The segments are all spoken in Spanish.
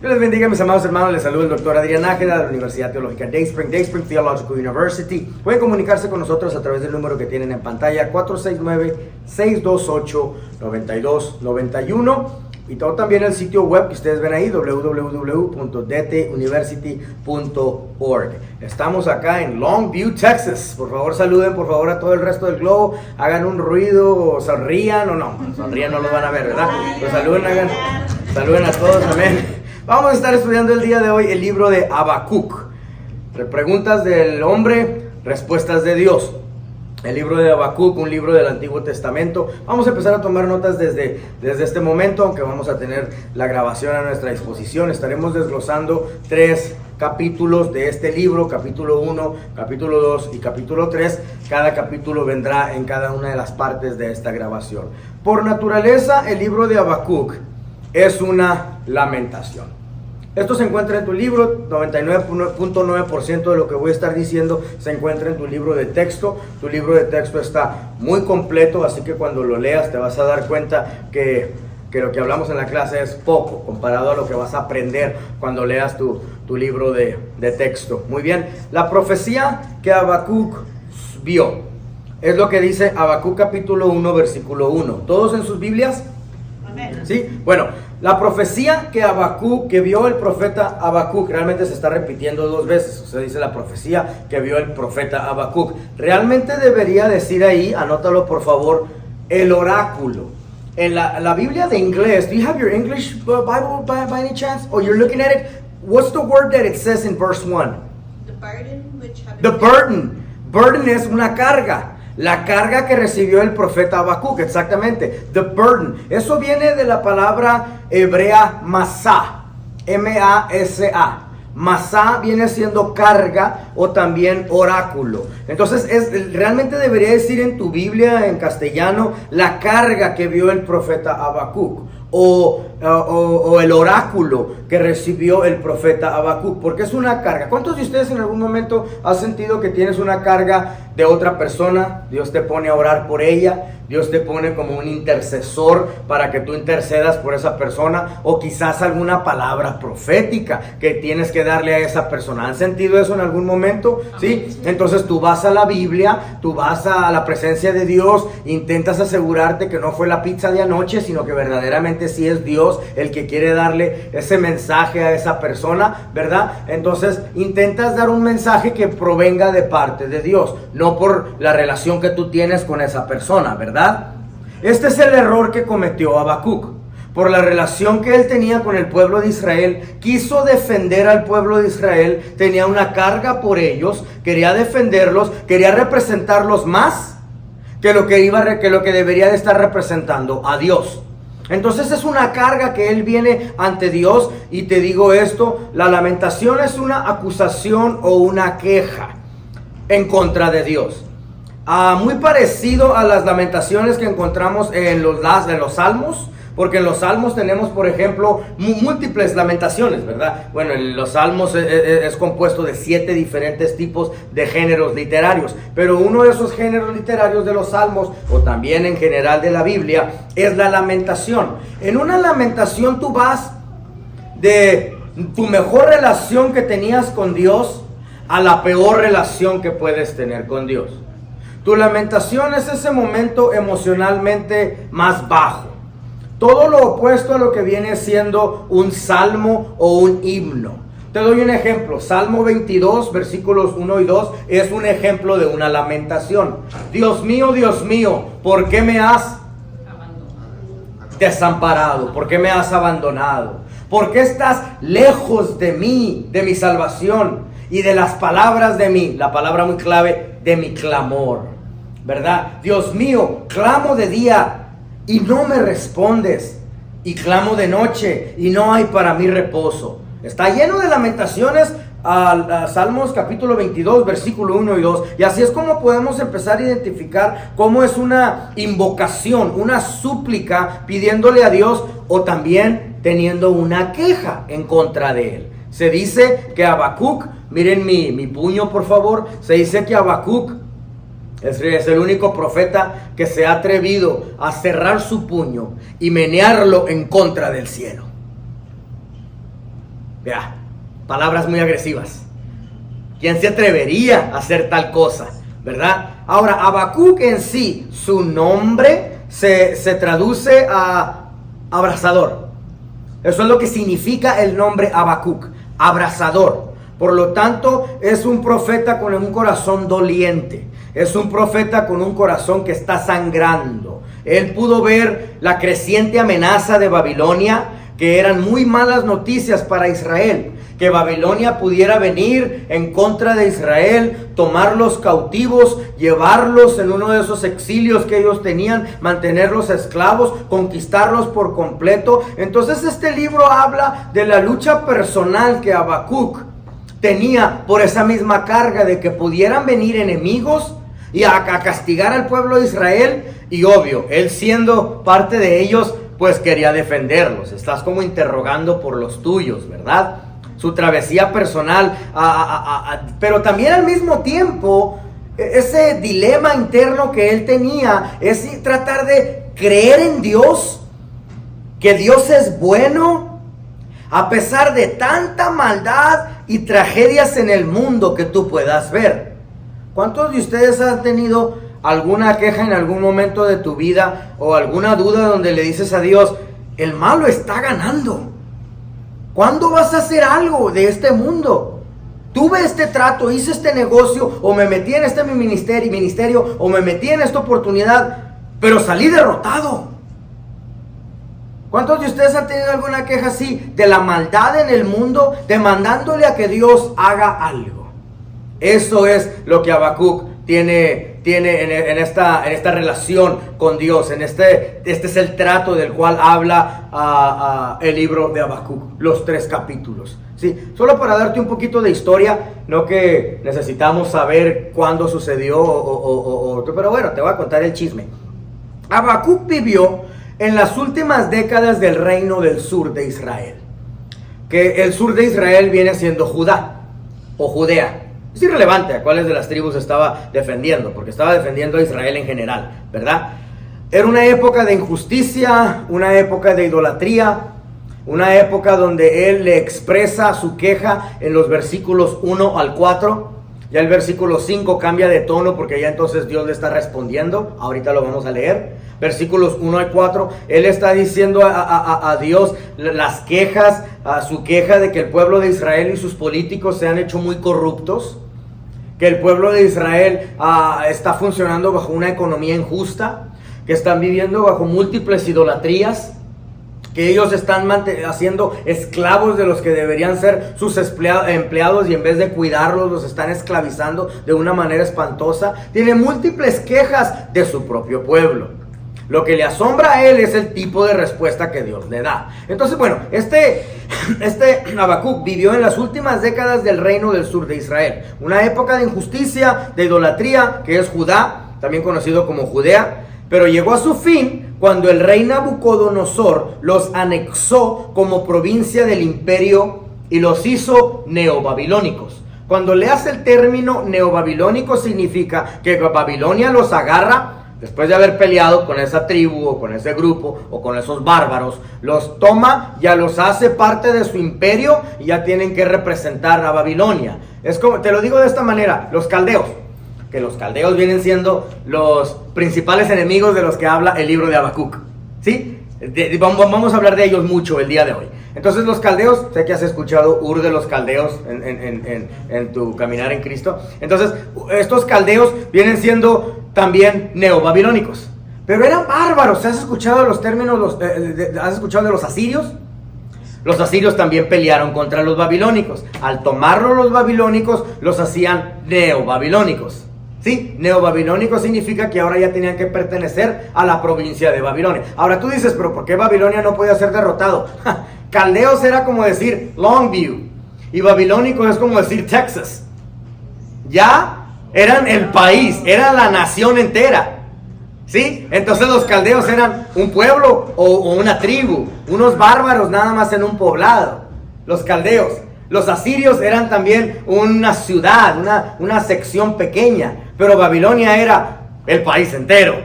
Dios les bendiga, mis amados hermanos. Les saluda el doctor Adrián Nájera de la Universidad Teológica Dayspring Theological University. Pueden comunicarse con nosotros a través del número que tienen en pantalla, 469-628-9291. Y todo también el sitio web que ustedes ven ahí, www.dtuniversity.org. Estamos acá en Longview, Texas. Por favor, saluden por favor a todo el resto del globo. Hagan un ruido, o sonrían o no. Sonrían, no los van a ver, ¿verdad? Pues saluden a todos, amén. Vamos a estar estudiando el día de hoy el libro de Habacuc. Preguntas del hombre, respuestas de Dios. El libro de Habacuc, un libro del Antiguo Testamento. Vamos a empezar a tomar notas desde este momento, aunque vamos a tener la grabación a nuestra disposición. Estaremos desglosando 3 capítulos de este libro, capítulo 1, capítulo 2 y capítulo 3. Cada capítulo vendrá en cada una de las partes de esta grabación. Por naturaleza, el libro de Habacuc es una lamentación. Esto se encuentra en tu libro, 99.9% de lo que voy a estar diciendo se encuentra en tu libro de texto. Tu libro de texto está muy completo, así que cuando lo leas te vas a dar cuenta que lo que hablamos en la clase es poco comparado a lo que vas a aprender cuando leas tu libro de texto. Muy bien, la profecía que Habacuc vio es lo que dice Habacuc capítulo 1, versículo 1. ¿Todos en sus Biblias? Amén. ¿Sí? Bueno, la profecía que vio el profeta Habacuc realmente se está repitiendo 2 veces. O sea, dice la profecía que vio el profeta Habacuc. Realmente debería decir ahí, anótalo por favor, el oráculo. En la Biblia de inglés, do you have your English Bible by any chance? Or you're looking at it? What's the word that it says in verse 1? The burden which have The burden. Burden es una carga. La carga que recibió el profeta Habacuc, exactamente. The burden. Eso viene de la palabra hebrea masá. M-A-S-A. Masá viene siendo carga o también oráculo. Entonces, realmente debería decir en tu Biblia en castellano la carga que vio el profeta Habacuc. O el oráculo que recibió el profeta Habacuc, porque es una carga. ¿Cuántos de ustedes en algún momento han sentido que tienes una carga de otra persona? Dios te pone a orar por ella, Dios te pone como un intercesor para que tú intercedas por esa persona, o quizás alguna palabra profética que tienes que darle a esa persona. ¿Han sentido eso en algún momento? ¿Sí? Entonces tú vas a la Biblia, tú vas a la presencia de Dios, intentas asegurarte que no fue la pizza de anoche, sino que verdaderamente sí es Dios el que quiere darle ese mensaje a esa persona, ¿verdad? Entonces intentas dar un mensaje que provenga de parte de Dios, no por la relación que tú tienes con esa persona, ¿verdad? Este es el error que cometió Habacuc. Por la relación que él tenía con el pueblo de Israel, quiso defender al pueblo de Israel, tenía una carga por ellos, quería defenderlos, quería representarlos más que lo que debería de estar representando a Dios. Entonces es una carga que él viene ante Dios. Y te digo esto, la lamentación es una acusación o una queja en contra de Dios. Muy parecido a las lamentaciones que encontramos en los Salmos. Porque en los Salmos tenemos, por ejemplo, múltiples lamentaciones, ¿verdad? Bueno, en los Salmos es compuesto de 7 diferentes tipos de géneros literarios. Pero uno de esos géneros literarios de los Salmos, o también en general de la Biblia, es la lamentación. En una lamentación tú vas de tu mejor relación que tenías con Dios a la peor relación que puedes tener con Dios. Tu lamentación es ese momento emocionalmente más bajo. Todo lo opuesto a lo que viene siendo un salmo o un himno. Te doy un ejemplo. Salmo 22, versículos 1 y 2 es un ejemplo de una lamentación. Dios mío, ¿por qué me has desamparado? ¿Por qué me has abandonado? ¿Por qué estás lejos de mí, de mi salvación y de las palabras de mí? La palabra muy clave, de mi clamor, ¿verdad? Dios mío, clamo de día y no me respondes, y clamo de noche y no hay para mí reposo. Está lleno de lamentaciones a Salmos capítulo 22, versículo 1 y 2. Y así es como podemos empezar a identificar cómo es una invocación, una súplica pidiéndole a Dios, o también teniendo una queja en contra de él. Se dice que Habacuc, miren mi puño por favor, se dice que Habacuc es el único profeta que se ha atrevido a cerrar su puño y menearlo en contra del cielo. Vea, palabras muy agresivas. ¿Quién se atrevería a hacer tal cosa? ¿Verdad? Ahora, Habacuc en sí, su nombre se traduce a abrasador. Eso es lo que significa el nombre Habacuc, abrasador. Por lo tanto, es un profeta con un corazón doliente. Es un profeta con un corazón que está sangrando. Él pudo ver la creciente amenaza de Babilonia, que eran muy malas noticias para Israel. Que Babilonia pudiera venir en contra de Israel, tomarlos cautivos, llevarlos en uno de esos exilios que ellos tenían, mantenerlos esclavos, conquistarlos por completo. Entonces este libro habla de la lucha personal que Habacuc tenía por esa misma carga de que pudieran venir enemigos y a castigar al pueblo de Israel. Y obvio, él siendo parte de ellos, pues quería defenderlos. Estás como interrogando por los tuyos, ¿verdad? Su travesía personal, pero también al mismo tiempo, ese dilema interno que él tenía, es tratar de creer en Dios, que Dios es bueno, a pesar de tanta maldad y tragedias en el mundo que tú puedas ver. ¿Cuántos de ustedes han tenido alguna queja en algún momento de tu vida o alguna duda donde le dices a Dios, el malo está ganando? ¿Cuándo vas a hacer algo de este mundo? Tuve este trato, hice este negocio, o me metí en este ministerio, o me metí en esta oportunidad, pero salí derrotado. ¿Cuántos de ustedes han tenido alguna queja así de la maldad en el mundo, demandándole a que Dios haga algo? Eso es lo que Habacuc tiene en esta relación con Dios. Este es el trato del cual habla el libro de Habacuc, los 3 capítulos. ¿Sí? Solo para darte un poquito de historia, no que necesitamos saber cuándo sucedió, pero bueno, te voy a contar el chisme. Habacuc vivió en las últimas décadas del reino del sur de Israel. Que el sur de Israel viene siendo Judá o Judea. Es irrelevante a cuáles de las tribus estaba defendiendo, porque estaba defendiendo a Israel en general, ¿verdad? Era una época de injusticia, una época de idolatría, una época donde él le expresa su queja en los versículos 1 al 4. Ya el versículo 5 cambia de tono porque ya entonces Dios le está respondiendo. Ahorita lo vamos a leer. Versículos 1 al 4, él está diciendo a Dios las quejas, a su queja de que el pueblo de Israel y sus políticos se han hecho muy corruptos, que el pueblo de Israel está funcionando bajo una economía injusta, que están viviendo bajo múltiples idolatrías, que ellos están haciendo esclavos de los que deberían ser sus empleados y en vez de cuidarlos los están esclavizando de una manera espantosa. Tiene múltiples quejas de su propio pueblo. Lo que le asombra a él es el tipo de respuesta que Dios le da. Entonces, bueno, este Habacuc vivió en las últimas décadas del reino del sur de Israel. Una época de injusticia, de idolatría, que es Judá, también conocido como Judea. Pero llegó a su fin cuando el rey Nabucodonosor los anexó como provincia del imperio y los hizo neobabilónicos. Cuando leas el término neobabilónico significa que Babilonia los agarra después de haber peleado con esa tribu o con ese grupo o con esos bárbaros, los toma, ya los hace parte de su imperio y ya tienen que representar a Babilonia. Es como, te lo digo de esta manera, los caldeos, que los caldeos vienen siendo los principales enemigos de los que habla el libro de Habacuc, ¿sí? Vamos a hablar de ellos mucho el día de hoy. Entonces los caldeos, sé que has escuchado Ur de los caldeos en tu caminar en Cristo. Entonces estos caldeos vienen siendo también neobabilónicos, pero eran bárbaros. ¿Has escuchado los términos, has escuchado de los asirios? Los asirios también pelearon contra los babilónicos. Al tomarlos los babilónicos, los hacían neobabilónicos. Sí, neobabilónico significa que ahora ya tenían que pertenecer a la provincia de Babilonia. Ahora tú dices, pero ¿por qué Babilonia no podía ser derrotado? Caldeos era como decir Longview, y babilónico es como decir Texas. Ya eran el país, era la nación entera. ¿Sí? Entonces los caldeos eran un pueblo o una tribu, unos bárbaros nada más en un poblado. Los caldeos. Los asirios eran también una ciudad, una sección pequeña, pero Babilonia era el país entero.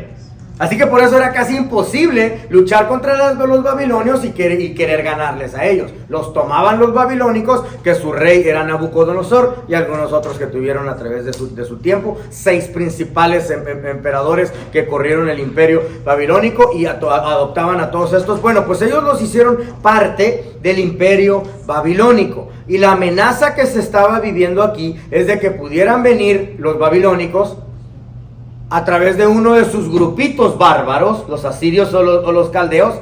Así que por eso era casi imposible luchar contra los babilonios y querer ganarles a ellos. Los tomaban los babilónicos, que su rey era Nabucodonosor, y algunos otros que tuvieron a través de su tiempo, 6 principales emperadores que corrieron el imperio babilónico y adoptaban a todos estos. Bueno, pues ellos los hicieron parte del imperio babilónico. Y la amenaza que se estaba viviendo aquí es de que pudieran venir los babilónicos a través de uno de sus grupitos bárbaros, los asirios o los caldeos,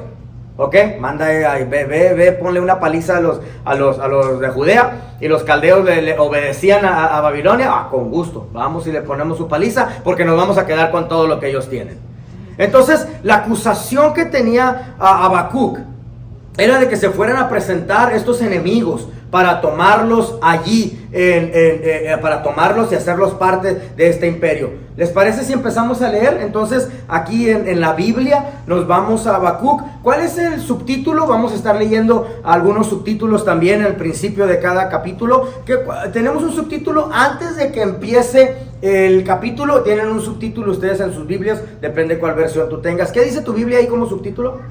¿ok? Manda, ve, ponle una paliza a los de Judea, y los caldeos le obedecían a Babilonia. Con gusto, vamos y le ponemos su paliza, porque nos vamos a quedar con todo lo que ellos tienen. Entonces, la acusación que tenía Habacuc era de que se fueran a presentar estos enemigos para tomarlos allí, para tomarlos y hacerlos parte de este imperio. ¿Les parece si empezamos a leer? Entonces, aquí en la Biblia nos vamos a Habacuc. ¿Cuál es el subtítulo? Vamos a estar leyendo algunos subtítulos también en el principio de cada capítulo. Tenemos un subtítulo antes de que empiece el capítulo. Tienen un subtítulo ustedes en sus Biblias, depende cuál versión tú tengas. ¿Qué dice tu Biblia ahí como subtítulo?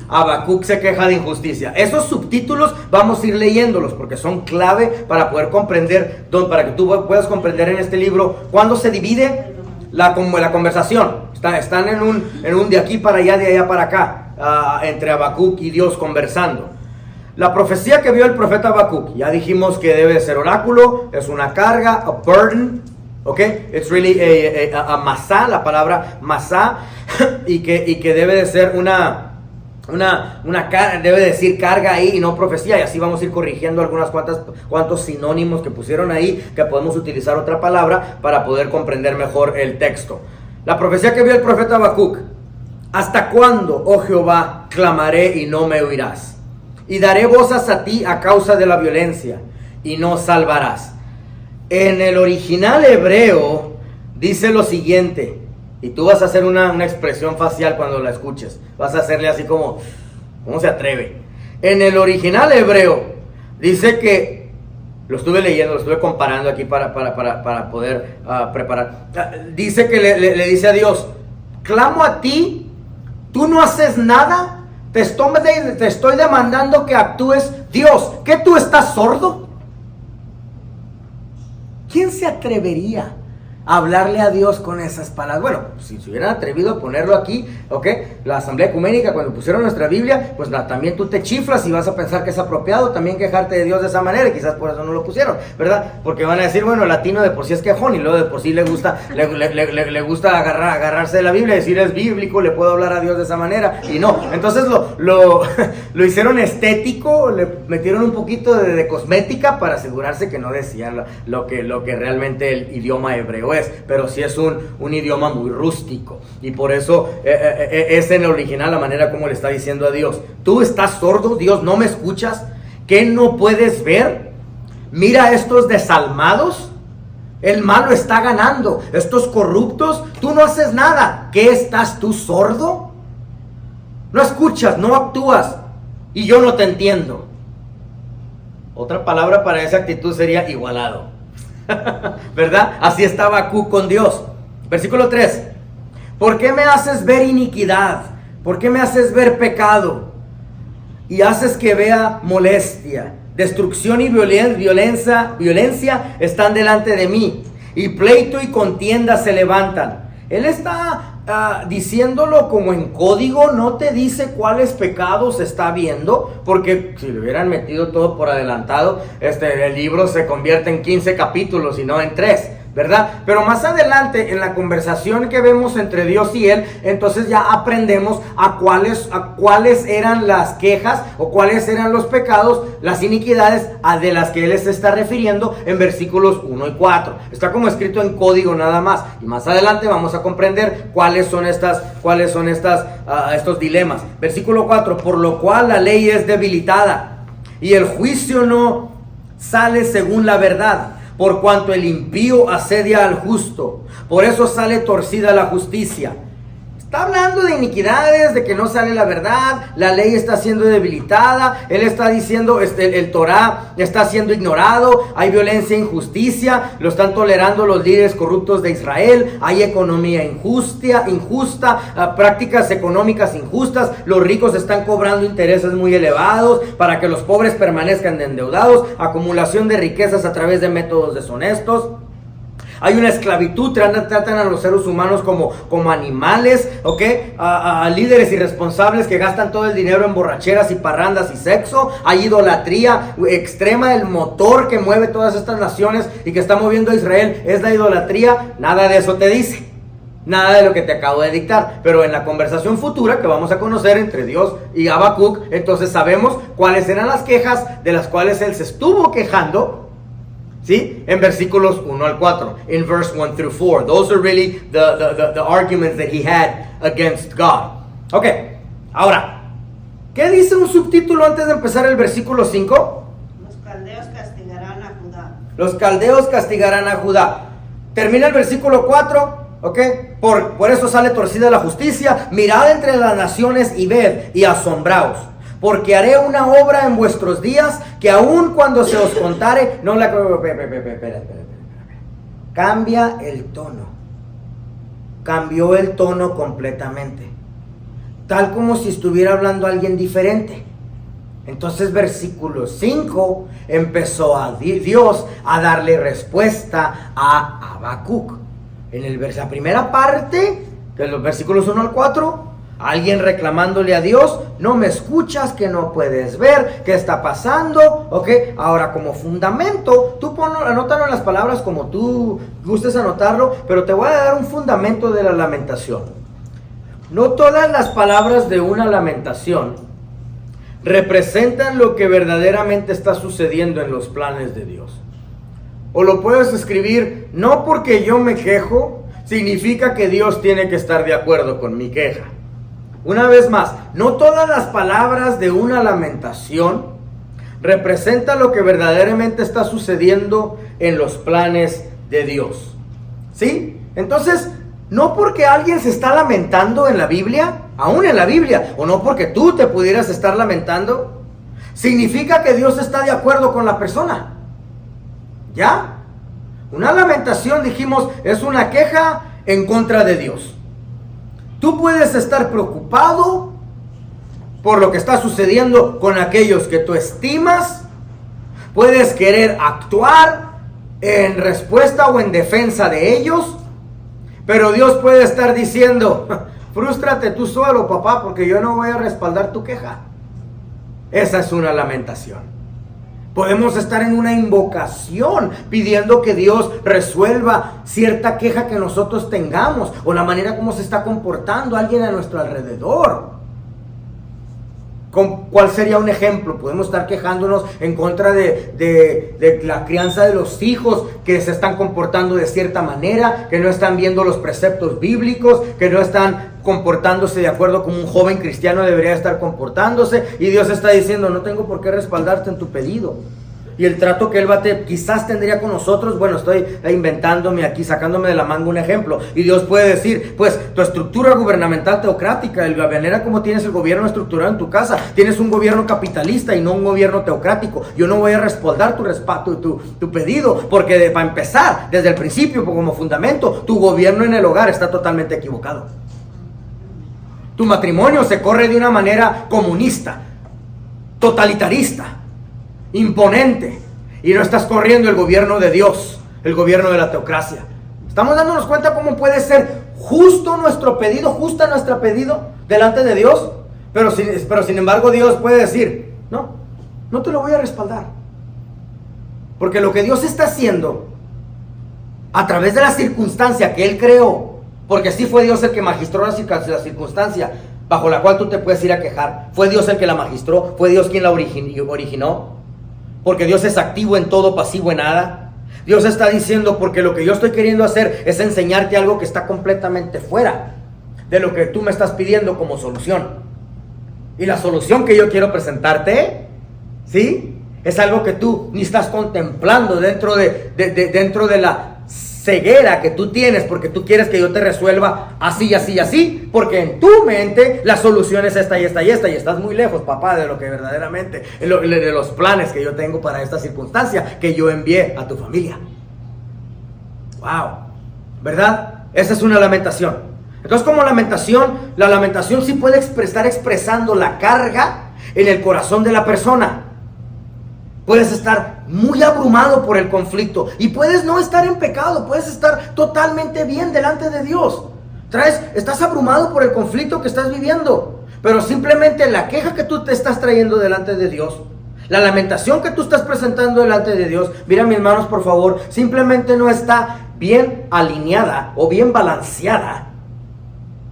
Habacuc se queja de injusticia. Esos subtítulos vamos a ir leyéndolos porque son clave para poder comprender, para que tú puedas comprender en este libro cuándo se divide la conversación. Están en un de aquí para allá, de allá para acá, entre Habacuc y Dios conversando. La profecía que vio el profeta Habacuc, ya dijimos que debe de ser oráculo, es una carga, a burden. Ok, it's really a masá, la palabra masá, y que debe de ser debe decir carga ahí y no profecía, y así vamos a ir corrigiendo cuantos sinónimos que pusieron ahí, que podemos utilizar otra palabra para poder comprender mejor el texto. La profecía que vio el profeta Habacuc: ¿hasta cuándo, oh Jehová, clamaré y no me oirás? Y daré voces a ti a causa de la violencia, y no salvarás. En el original hebreo dice lo siguiente, y tú vas a hacer una expresión facial cuando la escuches. Vas a hacerle así como, ¿cómo se atreve? En el original hebreo dice que, lo estuve leyendo, lo estuve comparando aquí para poder preparar. Dice que le dice a Dios: clamo a ti, tú no haces nada, te estoy demandando que actúes. Dios, ¿qué tú estás sordo? ¿Quién se atrevería a hablarle a Dios con esas palabras? Bueno, si se hubieran atrevido a ponerlo aquí, ¿ok? La Asamblea Ecuménica, cuando pusieron nuestra Biblia, pues también tú te chiflas y vas a pensar que es apropiado también quejarte de Dios de esa manera, y quizás por eso no lo pusieron, ¿verdad? Porque van a decir, bueno, el latino de por sí es quejón, y luego de por sí le gusta agarrarse de la Biblia y decir es bíblico, le puedo hablar a Dios de esa manera, y no. Entonces lo hicieron estético, le metieron un poquito de cosmética para asegurarse que no decían lo que realmente el idioma hebreo es, pero sí es un idioma muy rústico, y por eso es en el original la manera como le está diciendo a Dios: tú estás sordo, Dios, no me escuchas, ¿qué no puedes ver? Mira a estos desalmados, el malo está ganando, estos corruptos, tú no haces nada, ¿qué estás tú sordo? No escuchas, no actúas, y yo no te entiendo. Otra palabra para esa actitud sería igualado. ¿Verdad? Así estaba Habacuc con Dios. Versículo 3: ¿por qué me haces ver iniquidad? ¿Por qué me haces ver pecado? Y haces que vea molestia. Destrucción y violencia están delante de mí, y pleito y contienda se levantan. Él está diciéndolo como en código, no te dice cuáles pecados está viendo, porque si le hubieran metido todo por adelantado, el libro se convierte en 15 capítulos y no en 3, ¿verdad? Pero más adelante, en la conversación que vemos entre Dios y él, entonces ya aprendemos a cuáles eran las quejas o cuáles eran los pecados, las iniquidades de las que él se está refiriendo en versículos 1 y 4. Está como escrito en código nada más, y más adelante vamos a comprender cuáles son estos dilemas. Versículo 4: por lo cual la ley es debilitada, y el juicio no sale según la verdad. Por cuanto el impío asedia al justo, por eso sale torcida la justicia. Está hablando de iniquidades, de que no sale la verdad, la ley está siendo debilitada, él está diciendo, el Torah está siendo ignorado, hay violencia e injusticia, lo están tolerando los líderes corruptos de Israel, hay economía injusta, prácticas económicas injustas, los ricos están cobrando intereses muy elevados para que los pobres permanezcan endeudados, acumulación de riquezas a través de métodos deshonestos. Hay una esclavitud, tratan a los seres humanos como animales, ¿ok? A líderes irresponsables que gastan todo el dinero en borracheras y parrandas y sexo. Hay idolatría extrema, el motor que mueve todas estas naciones y que está moviendo a Israel es la idolatría. Nada de eso te dice, nada de lo que te acabo de dictar. Pero en la conversación futura que vamos a conocer entre Dios y Habacuc, entonces sabemos cuáles eran las quejas de las cuales él se estuvo quejando. ¿Sí? En versículos 1 al 4. In verse 1 through 4. Those are really the arguments that he had against God. Ok. Ahora, ¿qué dice un subtítulo antes de empezar el versículo 5? Los caldeos castigarán a Judá. Los caldeos castigarán a Judá. Termina el versículo 4. Ok. Por eso sale torcida la justicia. Mirad entre las naciones y ved y asombraos. Porque haré una obra en vuestros días que aun cuando se os contare, no la... Espera. Cambia el tono. Cambió el tono completamente. Tal como si estuviera hablando alguien diferente. Entonces versículo 5 empezó a Dios a darle respuesta a Habacuc. En la primera parte, de los versículos 1 al 4... Alguien reclamándole a Dios, no me escuchas, que no puedes ver, qué está pasando, ok. Ahora como fundamento, tú anótalo en las palabras como tú gustes anotarlo, pero te voy a dar un fundamento de la lamentación. No todas las palabras de una lamentación representan lo que verdaderamente está sucediendo en los planes de Dios. O lo puedes escribir, no porque yo me quejo, significa que Dios tiene que estar de acuerdo con mi queja. Una vez más, no todas las palabras de una lamentación representan lo que verdaderamente está sucediendo en los planes de Dios. ¿Sí? Entonces, no porque alguien se está lamentando en la Biblia, aún en la Biblia, o no porque tú te pudieras estar lamentando, significa que Dios está de acuerdo con la persona. ¿Ya? Una lamentación, dijimos, es una queja en contra de Dios. Tú puedes estar preocupado por lo que está sucediendo con aquellos que tú estimas. Puedes querer actuar en respuesta o en defensa de ellos. Pero Dios puede estar diciendo, frústrate tú solo, papá, porque yo no voy a respaldar tu queja. Esa es una lamentación. Podemos estar en una invocación pidiendo que Dios resuelva cierta queja que nosotros tengamos o la manera como se está comportando alguien a nuestro alrededor. ¿Cuál sería un ejemplo? Podemos estar quejándonos en contra de la crianza de los hijos que se están comportando de cierta manera, que no están viendo los preceptos bíblicos, que no están comportándose de acuerdo como un joven cristiano debería estar comportándose, y Dios está diciendo, no tengo por qué respaldarte en tu pedido. Y el trato que Él quizás tendría con nosotros, bueno, estoy inventándome aquí, sacándome de la manga un ejemplo. Y Dios puede decir, pues, tu estructura gubernamental teocrática, la manera como tienes el gobierno estructurado en tu casa, tienes un gobierno capitalista y no un gobierno teocrático. Yo no voy a respaldar tu pedido, porque para empezar, desde el principio, como fundamento, tu gobierno en el hogar está totalmente equivocado. Tu matrimonio se corre de una manera comunista, totalitarista, imponente, y no estás corriendo el gobierno de Dios, el gobierno de la teocracia. Estamos dándonos cuenta cómo puede ser justo nuestro pedido, justa nuestro pedido delante de Dios, pero sin embargo Dios puede decir, no te lo voy a respaldar, porque lo que Dios está haciendo a través de la circunstancia que Él creó, porque sí fue Dios el que magistró la circunstancia bajo la cual tú te puedes ir a quejar, fue Dios el que la magistró, fue Dios quien la originó. Porque Dios es activo en todo, pasivo en nada. Dios está diciendo, porque lo que yo estoy queriendo hacer es enseñarte algo que está completamente fuera de lo que tú me estás pidiendo como solución. Y la solución que yo quiero presentarte, ¿sí?, es algo que tú ni estás contemplando dentro de la ceguera que tú tienes porque tú quieres que yo te resuelva así, así, así, porque en tu mente la solución es esta y esta y esta, y estás muy lejos, papá, de lo que verdaderamente, de los planes que yo tengo para esta circunstancia que yo envié a tu familia. Wow, ¿verdad? Esa es una lamentación. Entonces, como la lamentación sí puede estar expresando la carga en el corazón de la persona. Puedes estar muy abrumado por el conflicto y puedes no estar en pecado, puedes estar totalmente bien delante de Dios. Estás abrumado por el conflicto que estás viviendo, pero simplemente la queja que tú te estás trayendo delante de Dios, la lamentación que tú estás presentando delante de Dios, mira mis hermanos por favor, simplemente no está bien alineada o bien balanceada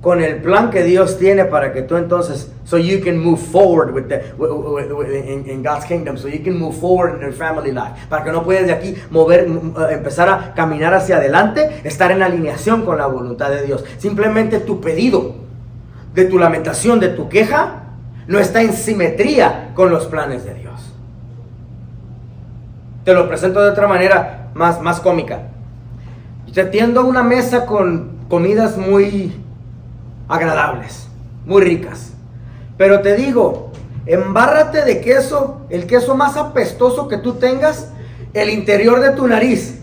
con el plan que Dios tiene para que tú entonces, so you can move forward in God's kingdom, so you can move forward in your family life, para que no puedas de aquí empezar a caminar hacia adelante, estar en alineación con la voluntad de Dios. Simplemente tu pedido, de tu lamentación, de tu queja, no está en simetría con los planes de Dios. Te lo presento de otra manera más cómica. Te tiendo una mesa con comidas muy agradables, muy ricas, pero te digo, embárrate de queso, el queso más apestoso que tú tengas, el interior de tu nariz.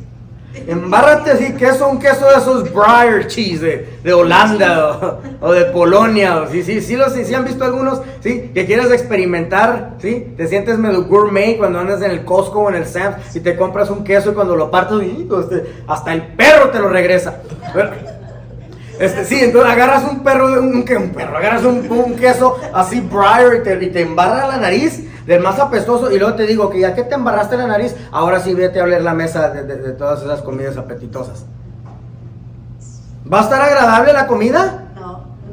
Embárrate así, un queso de esos Breyer cheese de Holanda o de Polonia. Sí han visto algunos, sí, que quieres experimentar, sí, te sientes medio gourmet cuando andas en el Costco o en el Sam's y te compras un queso y cuando lo partes, hasta el perro te lo regresa. Sí, entonces agarras agarras un queso así Breyer y te embarra la nariz del más apestoso, y luego te digo que ya que te embarraste la nariz, ahora sí vete a oler la mesa de todas esas comidas apetitosas. ¿Va a estar agradable la comida?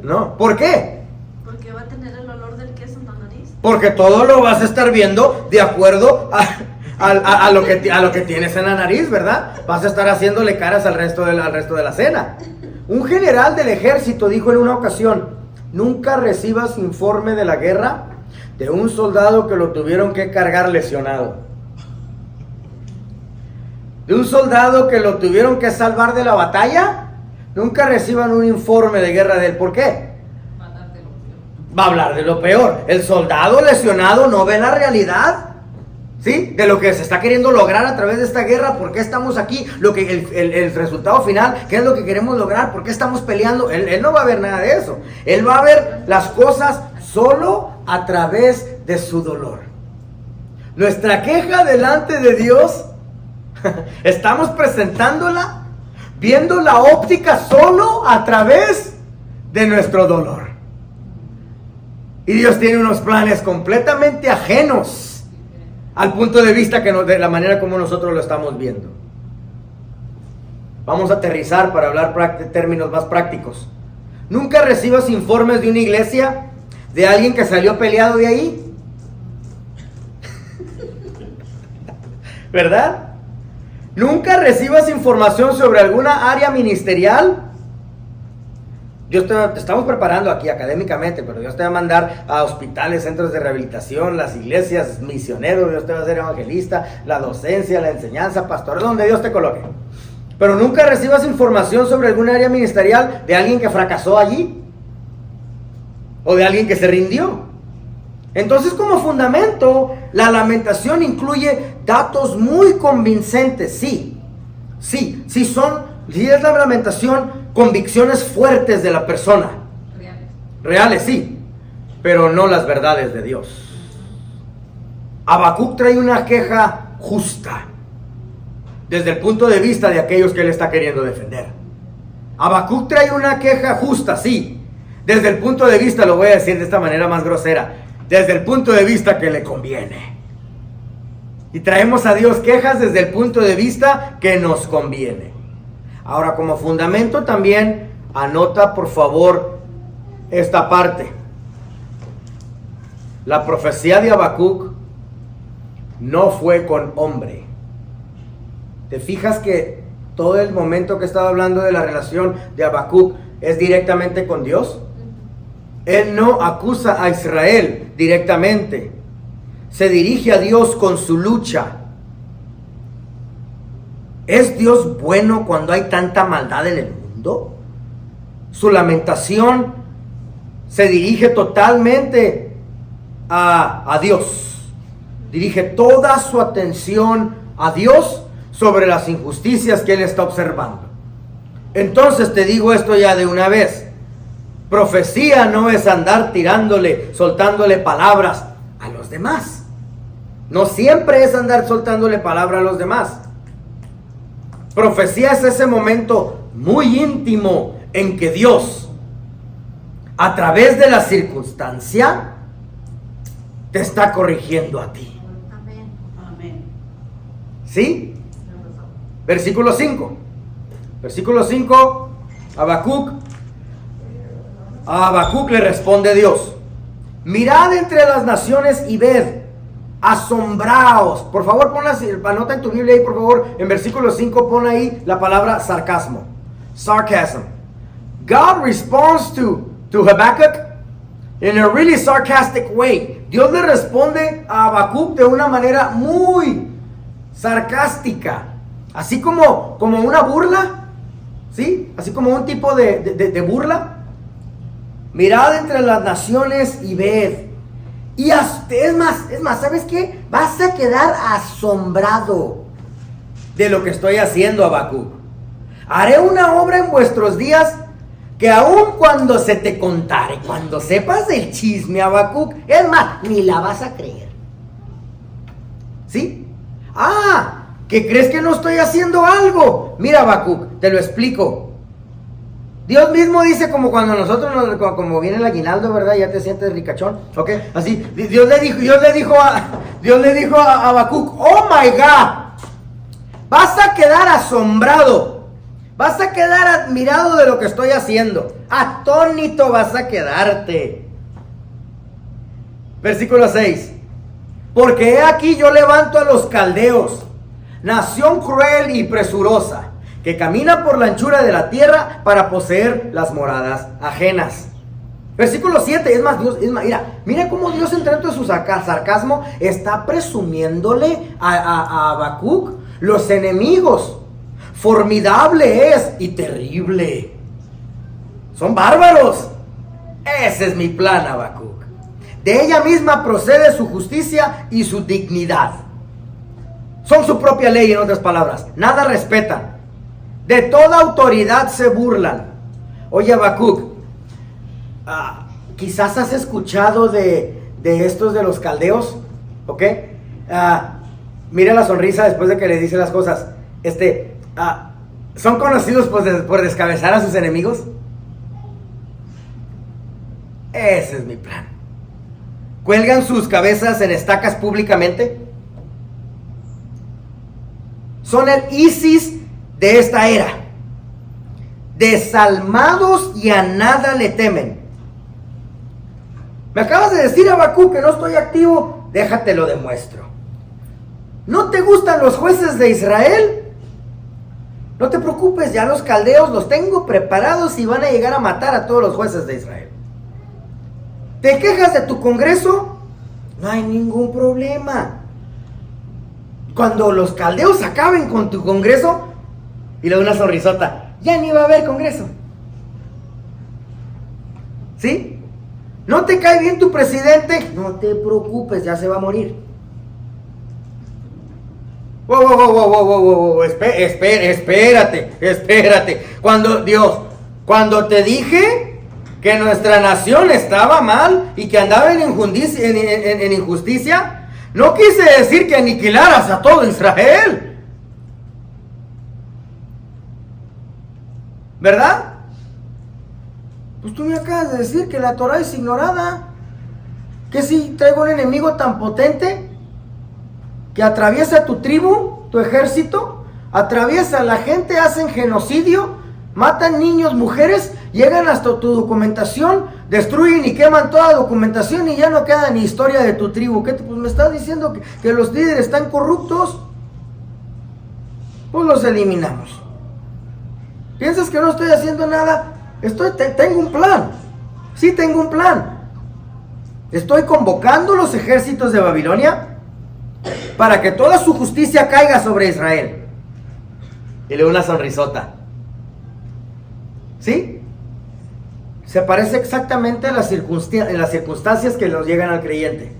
No. ¿Por qué? Porque va a tener el olor del queso en la nariz. Porque todo lo vas a estar viendo de acuerdo a lo que tienes en la nariz, ¿verdad? Vas a estar haciéndole caras al resto de la cena. Un general del ejército dijo en una ocasión: nunca recibas informe de la guerra de un soldado que lo tuvieron que cargar lesionado, de un soldado que lo tuvieron que salvar de la batalla. Nunca reciban un informe de guerra de él. ¿Por qué? Va a hablar de lo peor. El soldado lesionado no ve la realidad, ¿sí?, de lo que se está queriendo lograr a través de esta guerra. ¿Por qué estamos aquí? El resultado final, ¿qué es lo que queremos lograr? ¿Por qué estamos peleando? Él no va a ver nada de eso. Él va a ver las cosas solo a través de su dolor. Nuestra queja delante de Dios, estamos presentándola, viendo la óptica solo a través de nuestro dolor. Y Dios tiene unos planes completamente ajenos al punto de vista de la manera como nosotros lo estamos viendo. Vamos a aterrizar para hablar términos más prácticos. Nunca recibas informes de una iglesia de alguien que salió peleado de ahí, ¿verdad? Nunca recibas información sobre alguna área ministerial. Te estamos preparando aquí académicamente, pero Dios te va a mandar a hospitales, centros de rehabilitación, las iglesias, misioneros. Dios te va a hacer evangelista, la docencia, la enseñanza, pastoral, donde Dios te coloque. Pero nunca recibas información sobre algún área ministerial de alguien que fracasó allí o de alguien que se rindió. Entonces, como fundamento, la lamentación incluye datos muy convincentes. Sí es la lamentación, convicciones fuertes de la persona. Reales, sí, pero no las verdades de Dios. Habacuc trae una queja justa desde el punto de vista de aquellos que él está queriendo defender. Habacuc trae una queja justa, sí, desde el punto de vista, lo voy a decir de esta manera más grosera, desde el punto de vista que le conviene. Y traemos a Dios quejas desde el punto de vista que nos conviene. Ahora, como fundamento también, anota por favor esta parte. La profecía de Habacuc no fue con hombre. ¿Te fijas que todo el momento que estaba hablando de la relación de Habacuc es directamente con Dios? Él no acusa a Israel directamente. Se dirige a Dios con su lucha. ¿Es Dios bueno cuando hay tanta maldad en el mundo? Su lamentación se dirige totalmente a Dios. Dirige toda su atención a Dios sobre las injusticias que Él está observando. Entonces te digo esto ya de una vez. Profecía no es andar tirándole, soltándole palabras a los demás. No siempre es andar soltándole palabras a los demás. Profecía es ese momento muy íntimo en que Dios, a través de la circunstancia, te está corrigiendo a ti. Amén. Amén. ¿Sí? Versículo 5. Versículo 5. A Habacuc le responde Dios: mirad entre las naciones y ved, asombraos. Por favor, anota en tu Biblia ahí, por favor, en versículo 5, pon ahí la palabra sarcasmo. Sarcasm. God responds to Habakkuk in a really sarcastic way. Dios le responde a Habacuc de una manera muy sarcástica, así como una burla, ¿sí? Así como un tipo de burla. Mirad entre las naciones y ved. Y es más, ¿sabes qué? Vas a quedar asombrado de lo que estoy haciendo, Habacuc. Haré una obra en vuestros días que aun cuando se te contare, cuando sepas del chisme, Habacuc, es más, ni la vas a creer. ¿Sí? ¿Que crees que no estoy haciendo algo? Mira, Habacuc, te lo explico. Dios mismo dice, como cuando nosotros, como viene el aguinaldo, ¿verdad? Ya te sientes ricachón, ¿ok? Así, Dios le dijo a Habacuc: oh my God, vas a quedar asombrado, vas a quedar admirado de lo que estoy haciendo, atónito vas a quedarte. Versículo 6. Porque he aquí yo levanto a los caldeos, nación cruel y presurosa, que camina por la anchura de la tierra para poseer las moradas ajenas. Versículo 7, mira cómo Dios, entre todo su sarcasmo, está presumiéndole a Habacuc los enemigos. Formidable es y terrible. Son bárbaros. Ese es mi plan, Habacuc. De ella misma procede su justicia y su dignidad. Son su propia ley, en otras palabras. Nada respetan. De toda autoridad se burlan. Oye, Habacuc, quizás has escuchado de estos de los caldeos, ¿ok? Mira la sonrisa después de que le dice las cosas. ¿Son conocidos por descabezar a sus enemigos? Ese es mi plan. ¿Cuelgan sus cabezas en estacas públicamente? Son el ISIS de esta era. Desalmados y a nada le temen. Me acabas de decir, Habacuc, que no estoy activo. Déjate lo demuestro. ¿No te gustan los jueces de Israel? No te preocupes, ya los caldeos los tengo preparados y van a llegar a matar a todos los jueces de Israel. ¿Te quejas de tu Congreso? No hay ningún problema. Cuando los caldeos acaben con tu Congreso, y le da una sonrisota, ya ni va a haber Congreso. ¿Sí? ¿No te cae bien tu presidente? No te preocupes, ya se va a morir. Wow. Espérate. Cuando te dije que nuestra nación estaba mal y que andaba en injusticia, no quise decir que aniquilaras a todo Israel. ¿Verdad? Pues tú me acabas de decir que la Torah es ignorada. Que si traigo un enemigo tan potente que atraviesa tu tribu, tu ejército, atraviesa a la gente, hacen genocidio, matan niños, mujeres, llegan hasta tu documentación, destruyen y queman toda documentación y ya no queda ni historia de tu tribu. ¿Qué? Pues me estás diciendo que los líderes están corruptos. Pues los eliminamos. ¿Piensas que no estoy haciendo nada? Tengo un plan. Sí, tengo un plan. Estoy convocando los ejércitos de Babilonia para que toda su justicia caiga sobre Israel. Y luego una sonrisota. ¿Sí? Se parece exactamente a en las circunstancias que nos llegan al creyente.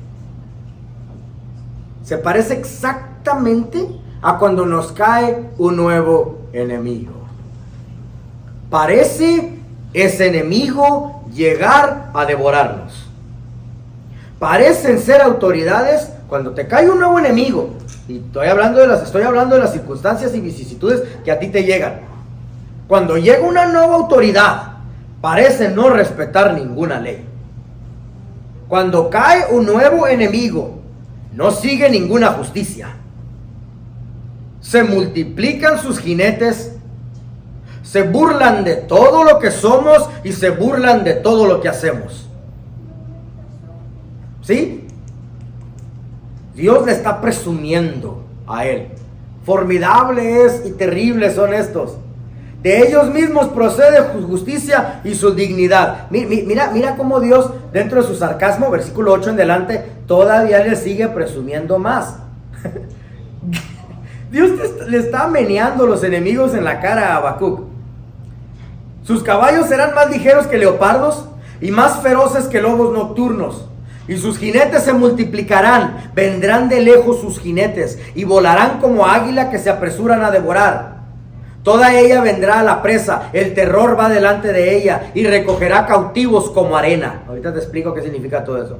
Se parece exactamente a cuando nos cae un nuevo enemigo. Parece ese enemigo llegar a devorarnos. Parecen ser autoridades cuando te cae un nuevo enemigo. Y estoy hablando de las circunstancias y vicisitudes que a ti te llegan. Cuando llega una nueva autoridad, parece no respetar ninguna ley. Cuando cae un nuevo enemigo, no sigue ninguna justicia. Se multiplican sus jinetes, se burlan de todo lo que somos y se burlan de todo lo que hacemos. ¿Sí? Dios le está presumiendo a él. Formidables y terribles son estos. De ellos mismos procede su justicia y su dignidad. Mira cómo Dios, dentro de su sarcasmo, versículo 8 en delante, todavía le sigue presumiendo más. Dios le está meneando los enemigos en la cara a Habacuc. Sus caballos serán más ligeros que leopardos y más feroces que lobos nocturnos. Y sus jinetes se multiplicarán, vendrán de lejos sus jinetes y volarán como águila que se apresuran a devorar. Toda ella vendrá a la presa, el terror va delante de ella y recogerá cautivos como arena. Ahorita te explico qué significa todo eso.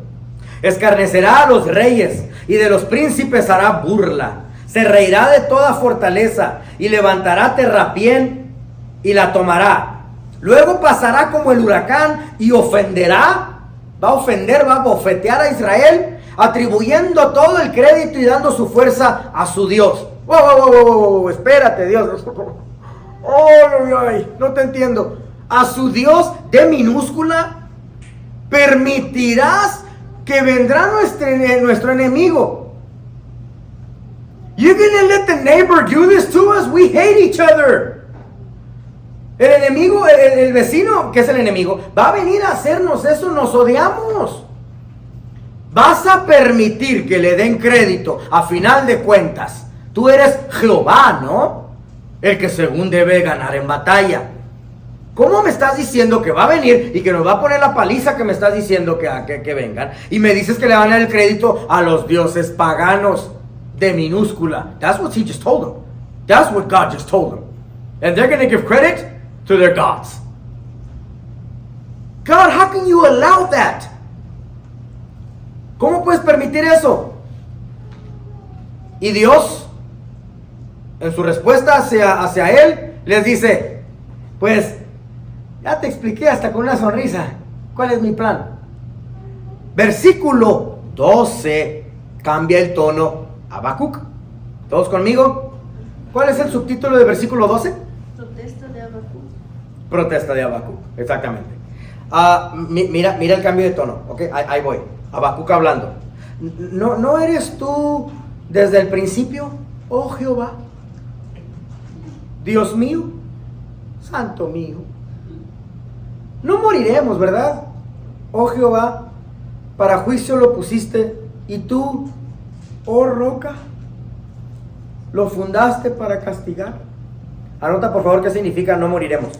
Escarnecerá a los reyes y de los príncipes hará burla. Se reirá de toda fortaleza y levantará terrapién y la tomará. Luego pasará como el huracán y ofenderá. Va a bofetear a Israel, atribuyendo todo el crédito y dando su fuerza a su Dios. Wow, espérate, Dios. Ay, no te entiendo. A su Dios de minúscula, permitirás que vendrá nuestro enemigo. You're gonna let the neighbor do this to us? We hate each other. El enemigo, el vecino, que es el enemigo, va a venir a hacernos eso, nos odiamos. Vas a permitir que le den crédito, a final de cuentas. Tú eres Jehová, ¿no? El que según debe ganar en batalla. ¿Cómo me estás diciendo que va a venir y que nos va a poner la paliza que me estás diciendo que vengan? Y me dices que le van a dar el crédito a los dioses paganos de minúscula. That's what he just told them. That's what God just told them. And they're going to give credit to their gods. God, how can you allow that? ¿Cómo puedes permitir eso? Y Dios, en su respuesta hacia él, les dice, pues, ya te expliqué hasta con una sonrisa cuál es mi plan. Versículo 12, cambia el tono a Habacuc. ¿Todos conmigo? ¿Cuál es el subtítulo de versículo 12? Protesta de Habacuc. Protesta de Habacuc, exactamente. Mira el cambio de tono, ¿ok? Ahí voy. Habacuc hablando. ¿No eres tú desde el principio, oh Jehová? Dios mío, santo mío. No moriremos, ¿verdad? Oh Jehová, para juicio lo pusiste, y tú, oh roca, lo fundaste para castigar. Anota por favor qué significa no moriremos.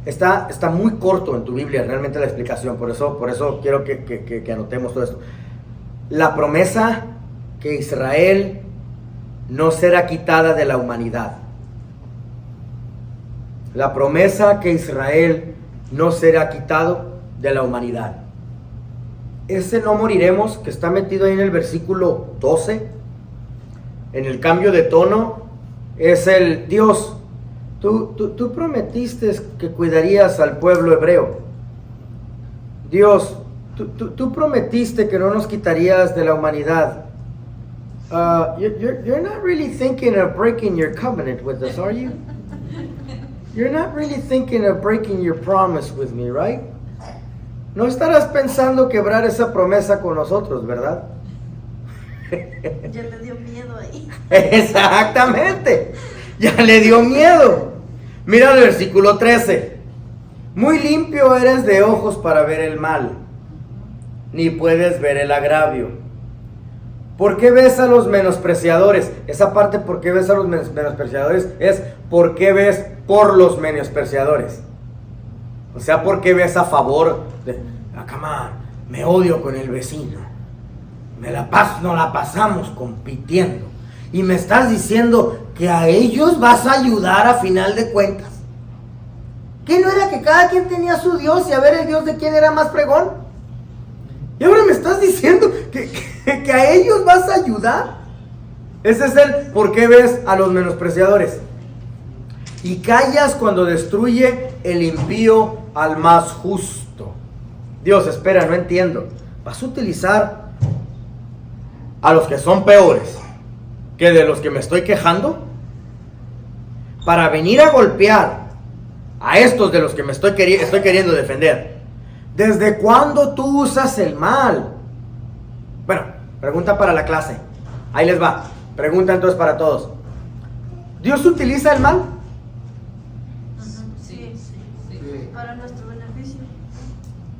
Está muy corto en tu Biblia realmente la explicación, por eso quiero que anotemos todo esto. La promesa que Israel no será quitada de la humanidad. La promesa que Israel no será quitado de la humanidad. Ese no moriremos que está metido ahí en el versículo 12, en el cambio de tono, es el Dios. Tú prometiste que cuidarías al pueblo hebreo. Dios, tú prometiste que no nos quitarías de la humanidad. You're not really thinking of breaking your covenant with us, are you? You're not really thinking of breaking your promise with me, right? No estarás pensando quebrar esa promesa con nosotros, ¿verdad? Ya le dio miedo ahí. Exactamente. Ya le dio miedo. Mira el versículo 13. Muy limpio eres de ojos para ver el mal, ni puedes ver el agravio. ¿Por qué ves a los menospreciadores? Esa parte, ¿por qué ves a los menospreciadores? Es ¿por qué ves por los menospreciadores? O sea, ¿por qué ves a favor de, come on, me odio con el vecino? Nos la pasamos compitiendo. Y me estás diciendo que a ellos vas a ayudar a final de cuentas. ¿Qué no era que cada quien tenía su Dios y a ver el Dios de quién era más fregón? Y ahora me estás diciendo que a ellos vas a ayudar. Ese es el por qué ves a los menospreciadores. Y callas cuando destruye el impío al más justo. Dios, espera, no entiendo. ¿Vas a utilizar a los que son peores que de los que me estoy quejando para venir a golpear a estos de los que me estoy queriendo defender? ¿Desde cuándo tú usas el mal? Bueno, pregunta para la clase. Ahí les va. Pregunta entonces para todos. ¿Dios utiliza el mal? Sí. Para nuestro beneficio.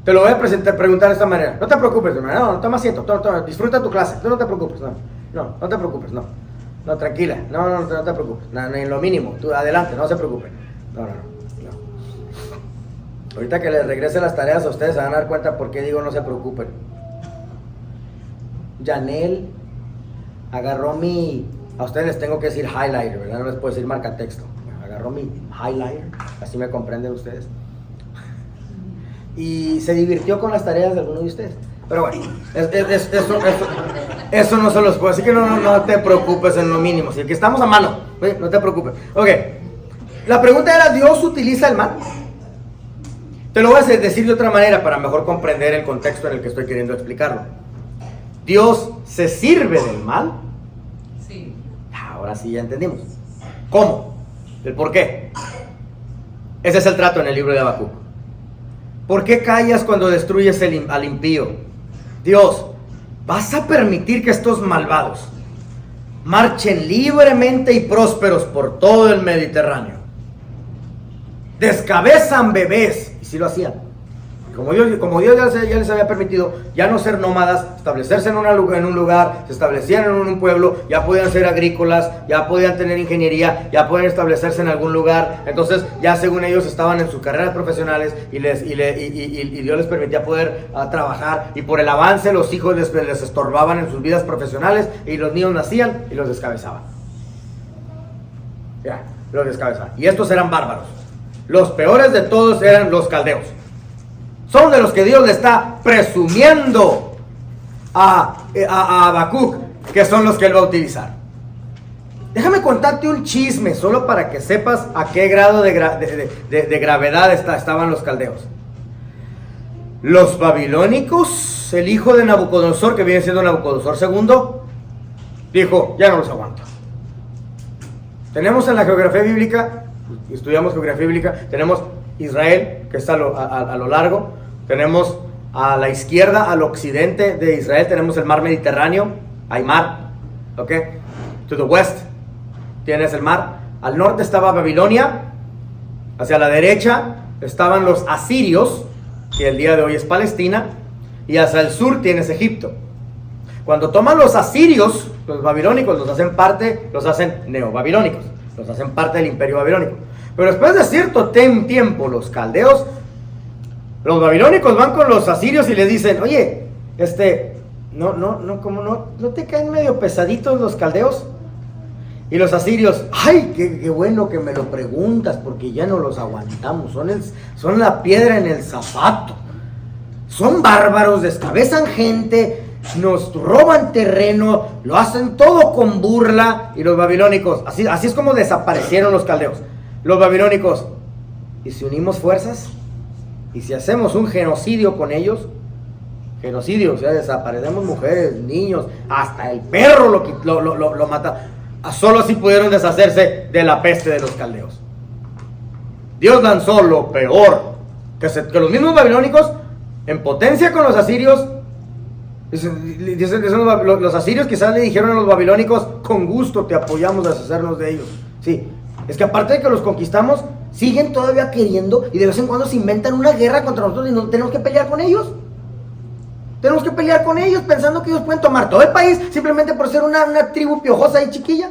Te lo voy a preguntar de esta manera. No te preocupes, hermano. No, toma asiento. Disfruta tu clase. Tú no te preocupes. No te preocupes. No, tranquila. No te preocupes. No, en lo mínimo. Tú adelante, no se preocupen. No. Ahorita que les regrese las tareas a ustedes se van a dar cuenta por qué digo no se preocupen. Janel agarró a ustedes les tengo que decir highlighter, ¿verdad? No les puedo decir marcatexto. Agarró mi highlighter, así me comprenden ustedes. Y se divirtió con las tareas de alguno de ustedes. Pero bueno, eso no se los puedo. Así que no te preocupes en lo mínimo. Si aquí estamos a mano, no te preocupes. Ok, la pregunta era, ¿Dios utiliza el mal? Te lo voy a decir de otra manera para mejor comprender el contexto en el que estoy queriendo explicarlo. ¿Dios se sirve del mal? Sí. Ahora sí ya entendimos. ¿Cómo? ¿El por qué? Ese es el trato en el libro de Habacuc. ¿Por qué callas cuando destruyes al impío? Dios, ¿vas a permitir que estos malvados marchen libremente y prósperos por todo el Mediterráneo? Descabezan bebés. Y sí lo hacían. Como Dios ya les había permitido ya no ser nómadas, establecerse en un lugar, se establecían en un pueblo, ya podían ser agrícolas, ya podían tener ingeniería, ya podían establecerse en algún lugar. Entonces ya según ellos estaban en sus carreras profesionales y Dios les permitía poder trabajar, y por el avance los hijos les estorbaban en sus vidas profesionales y los niños nacían y los descabezaban. Ya, los descabezaban. Y estos eran bárbaros. Los peores de todos eran los caldeos. Son de los que Dios le está presumiendo a Habacuc, que son los que él va a utilizar. Déjame contarte un chisme, solo para que sepas a qué grado de gravedad estaban los caldeos. Los babilónicos, el hijo de Nabucodonosor, que viene siendo Nabucodonosor II, dijo, ya no los aguanto. Tenemos en la geografía bíblica, estudiamos geografía bíblica, tenemos Israel, que está a lo largo, tenemos a la izquierda, al occidente de Israel, tenemos el mar Mediterráneo, hay mar, ok, to the west, tienes el mar, al norte estaba Babilonia, hacia la derecha estaban los asirios, que el día de hoy es Palestina, y hacia el sur tienes Egipto. Cuando toman los asirios, los babilónicos los hacen neobabilónicos, los hacen parte del imperio babilónico. Pero después de cierto tiempo, los caldeos, los babilónicos van con los asirios y les dicen, oye, ¿no te caen medio pesaditos los caldeos? Y los asirios, ay, qué bueno que me lo preguntas, porque ya no los aguantamos, son la piedra en el zapato, son bárbaros, descabezan gente, nos roban terreno, lo hacen todo con burla. Y los babilónicos, así es como desaparecieron los caldeos. Los babilónicos, ¿y si unimos fuerzas? ¿Y si hacemos un genocidio con ellos? Genocidio, o sea, desaparecemos mujeres, niños, hasta el perro lo mata. Solo así pudieron deshacerse de la peste de los caldeos. Dios lanzó lo peor, que los mismos babilónicos, en potencia con los asirios, los asirios quizás le dijeron a los babilónicos, con gusto te apoyamos a deshacernos de ellos. Sí, es que aparte de que los conquistamos, siguen todavía queriendo y de vez en cuando se inventan una guerra contra nosotros y no tenemos que pelear con ellos. Tenemos que pelear con ellos pensando que ellos pueden tomar todo el país simplemente por ser una tribu piojosa y chiquilla.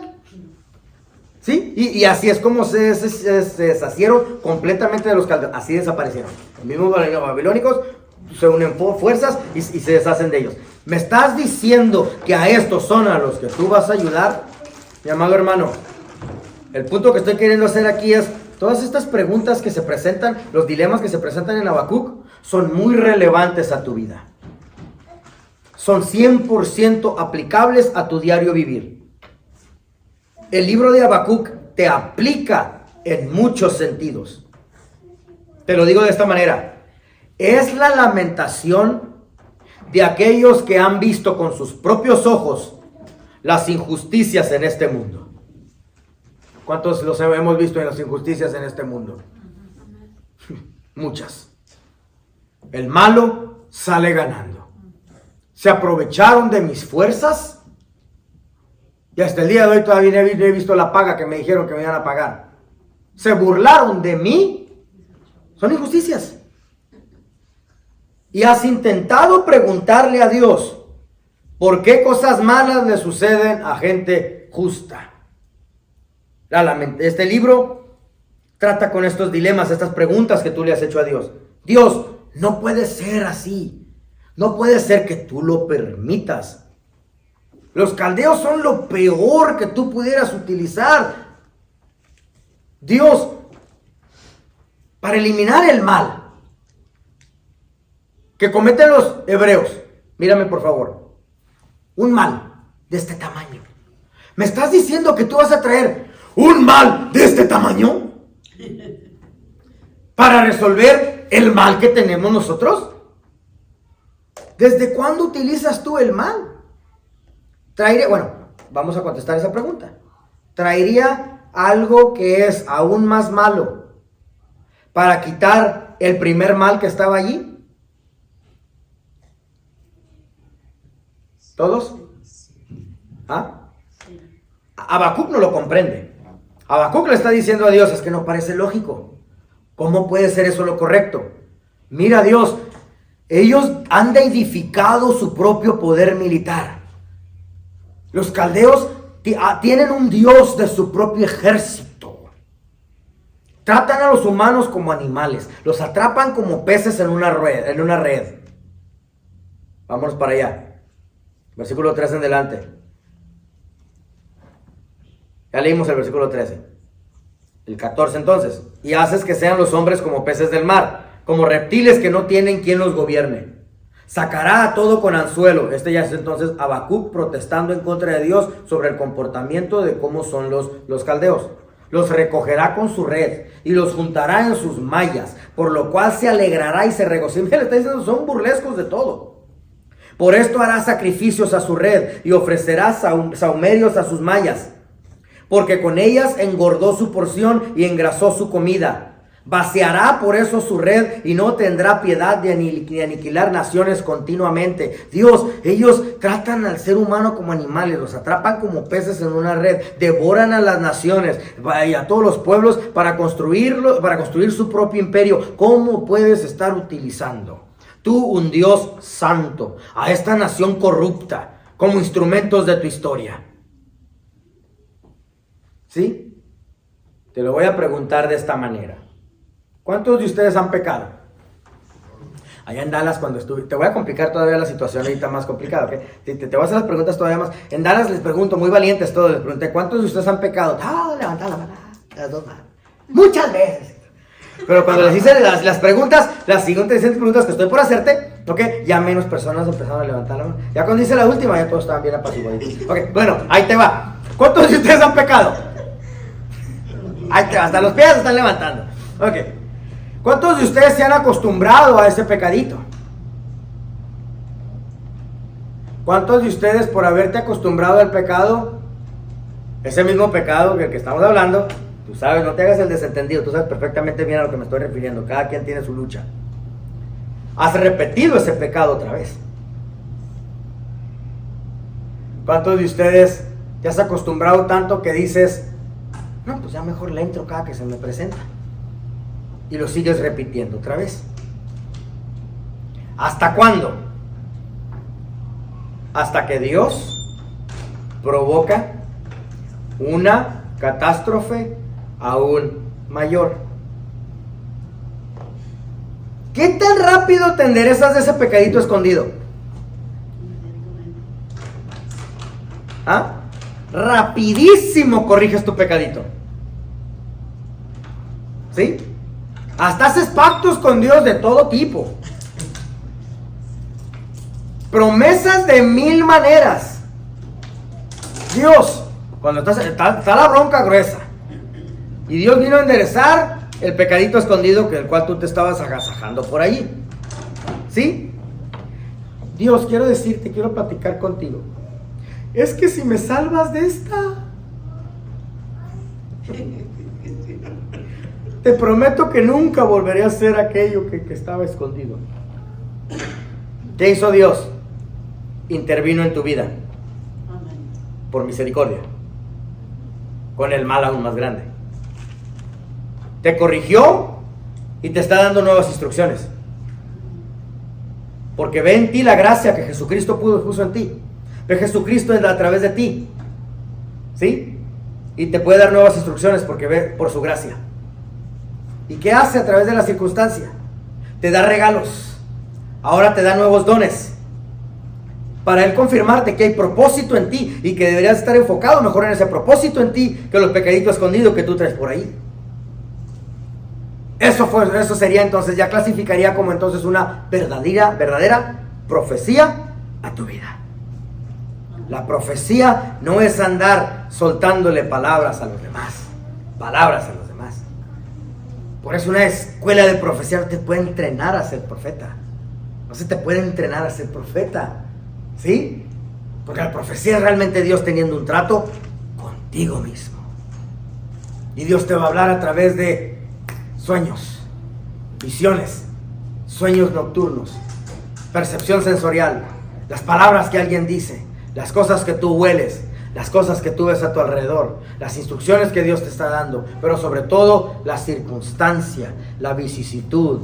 ¿Sí? Y así es como se deshacieron completamente de los caldeos. Así desaparecieron. Los mismos babilónicos se unen fuerzas y se deshacen de ellos. ¿Me estás diciendo que a estos son a los que tú vas a ayudar? Mi amado hermano, el punto que estoy queriendo hacer aquí es, todas estas preguntas que se presentan, los dilemas que se presentan en Habacuc, son muy relevantes a tu vida. Son 100% aplicables a tu diario vivir. El libro de Habacuc te aplica en muchos sentidos. Te lo digo de esta manera. Es la lamentación de aquellos que han visto con sus propios ojos las injusticias en este mundo. ¿Cuántos los hemos visto en las injusticias en este mundo? Muchas. El malo sale ganando. Se aprovecharon de mis fuerzas. Y hasta el día de hoy todavía no he visto la paga que me dijeron que me iban a pagar. Se burlaron de mí. Son injusticias. Y has intentado preguntarle a Dios por qué cosas malas le suceden a gente justa. Este libro trata con estos dilemas, estas preguntas que tú le has hecho a Dios. Dios, no puede ser así. No puede ser que tú lo permitas. Los caldeos son lo peor que tú pudieras utilizar. Dios, para eliminar el mal que cometen los hebreos, mírame por favor, un mal de este tamaño. ¿Me estás diciendo que tú vas a traer un mal de este tamaño para resolver el mal que tenemos nosotros? ¿Desde cuándo utilizas tú el mal? Vamos a contestar esa pregunta. ¿Traería algo que es aún más malo para quitar el primer mal que estaba allí? ¿Todos? ¿Ah? Habacuc no lo comprende. Habacuc le está diciendo a Dios, es que no parece lógico. ¿Cómo puede ser eso lo correcto? Mira, Dios, ellos han edificado su propio poder militar. Los caldeos tienen un Dios de su propio ejército. Tratan a los humanos como animales. Los atrapan como peces en una red. Vámonos para allá. Versículo 13 en adelante. Ya leímos el versículo 13. El 14 entonces. Y haces que sean los hombres como peces del mar, como reptiles que no tienen quien los gobierne. Sacará a todo con anzuelo. Este ya es entonces Habacuc protestando en contra de Dios sobre el comportamiento de cómo son los caldeos. Los recogerá con su red y los juntará en sus mallas, por lo cual se alegrará y se regocijará. Mira, le está diciendo, son burlescos de todo. Por esto hará sacrificios a su red y ofrecerá sahumerios a sus mallas, porque con ellas engordó su porción y engrasó su comida. Vaciará por eso su red y no tendrá piedad de aniquilar naciones continuamente. Dios, ellos tratan al ser humano como animales, los atrapan como peces en una red, devoran a las naciones y a todos los pueblos para construir su propio imperio. ¿Cómo puedes estar utilizando tú, un Dios santo, a esta nación corrupta como instrumentos de tu historia? ¿Sí? Te lo voy a preguntar de esta manera. ¿Cuántos de ustedes han pecado? Allá en Dallas cuando estuve, te voy a complicar todavía la situación ahorita más complicada, ¿ok? Te voy a hacer las preguntas todavía más. En Dallas les pregunto, muy valientes todos, les pregunté, ¿cuántos de ustedes han pecado? Levantan la mano, las dos manos. Muchas veces. Pero cuando les hice las preguntas, las siguientes preguntas que estoy por hacerte, ¿ok? Ya menos personas empezaron a levantar la mano. Ya cuando hice la última, ya todos estaban bien apaciguaditos. Ok, bueno, ahí te va. ¿Cuántos de ustedes han pecado? Ahí te va, hasta los pies se están levantando. Ok. ¿Cuántos de ustedes se han acostumbrado a ese pecadito? ¿Cuántos de ustedes por haberte acostumbrado al pecado, ese mismo pecado del que estamos hablando, tú sabes, no te hagas el desentendido, tú sabes perfectamente bien a lo que me estoy refiriendo, cada quien tiene su lucha, has repetido ese pecado otra vez? ¿Cuántos de ustedes te has acostumbrado tanto que dices, no, pues ya mejor le entro cada que se me presenta? Y lo sigues repitiendo otra vez. ¿Hasta cuándo? hasta que Dios provoca una catástrofe aún mayor. ¿Qué tan rápido te enderezas de ese pecadito escondido? ¿Ah? Rapidísimo corriges tu pecadito. ¿Sí? Hasta haces pactos con Dios de todo tipo. Promesas de 1000 maneras. Dios, cuando está la bronca gruesa y Dios vino a enderezar el pecadito escondido que el cual tú te estabas agasajando por allí. ¿Sí? Dios, quiero decirte, quiero platicar contigo. Es que si me salvas de esta, te prometo que nunca volveré a hacer aquello que estaba escondido. ¿Qué hizo Dios? Intervino en tu vida por misericordia, con el mal aún más grande. Te corrigió y te está dando nuevas instrucciones, porque ve en ti la gracia que Jesucristo puso en ti. Ve Jesucristo a través de ti, ¿sí? Y te puede dar nuevas instrucciones porque ve por su gracia. ¿Y qué hace a través de la circunstancia? Te da regalos. Ahora te da nuevos dones para Él confirmarte que hay propósito en ti y que deberías estar enfocado mejor en ese propósito en ti que los pecaditos escondidos que tú traes por ahí. Eso sería entonces, ya clasificaría como entonces una verdadera profecía a tu vida. La profecía no es andar soltándole palabras a los demás. Por eso una escuela de profecía no te puede entrenar a ser profeta. No se te puede entrenar a ser profeta. ¿Sí? Porque la profecía es realmente Dios teniendo un trato contigo mismo. Y Dios te va a hablar a través de sueños, visiones, sueños nocturnos, percepción sensorial, las palabras que alguien dice, las cosas que tú hueles, las cosas que tú ves a tu alrededor, las instrucciones que Dios te está dando, pero sobre todo la circunstancia, la vicisitud,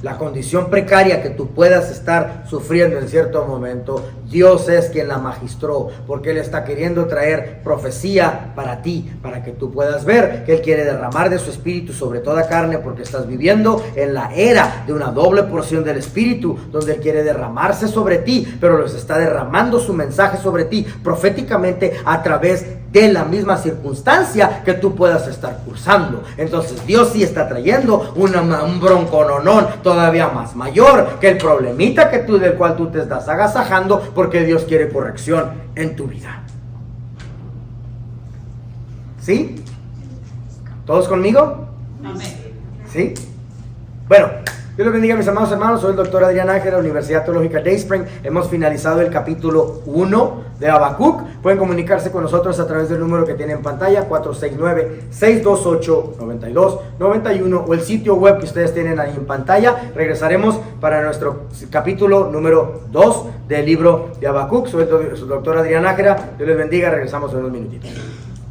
la condición precaria que tú puedas estar sufriendo en cierto momento. Dios es quien la magistró, porque Él está queriendo traer profecía para ti, para que tú puedas ver que Él quiere derramar de su espíritu sobre toda carne, porque estás viviendo en la era de una doble porción del espíritu, donde Él quiere derramarse sobre ti, pero les está derramando su mensaje sobre ti proféticamente a través de la misma circunstancia que tú puedas estar cursando. Entonces Dios sí está trayendo un broncononón todavía más mayor que el problemita del cual tú te estás agasajando, porque Dios quiere corrección en tu vida. ¿Sí? ¿Todos conmigo? Amén. ¿Sí? Bueno, Dios les bendiga, mis amados hermanos. Soy el doctor Adrián Ángel de la Universidad Teológica Dayspring. Hemos finalizado el capítulo 1 de Habacuc. Pueden comunicarse con nosotros a través del número que tiene en pantalla, 469-628-9291, o el sitio web que ustedes tienen ahí en pantalla. Regresaremos para nuestro capítulo número 2 del libro de Habacuc. Soy el doctor Adrián Ángel. Dios les bendiga. Regresamos en unos minutitos.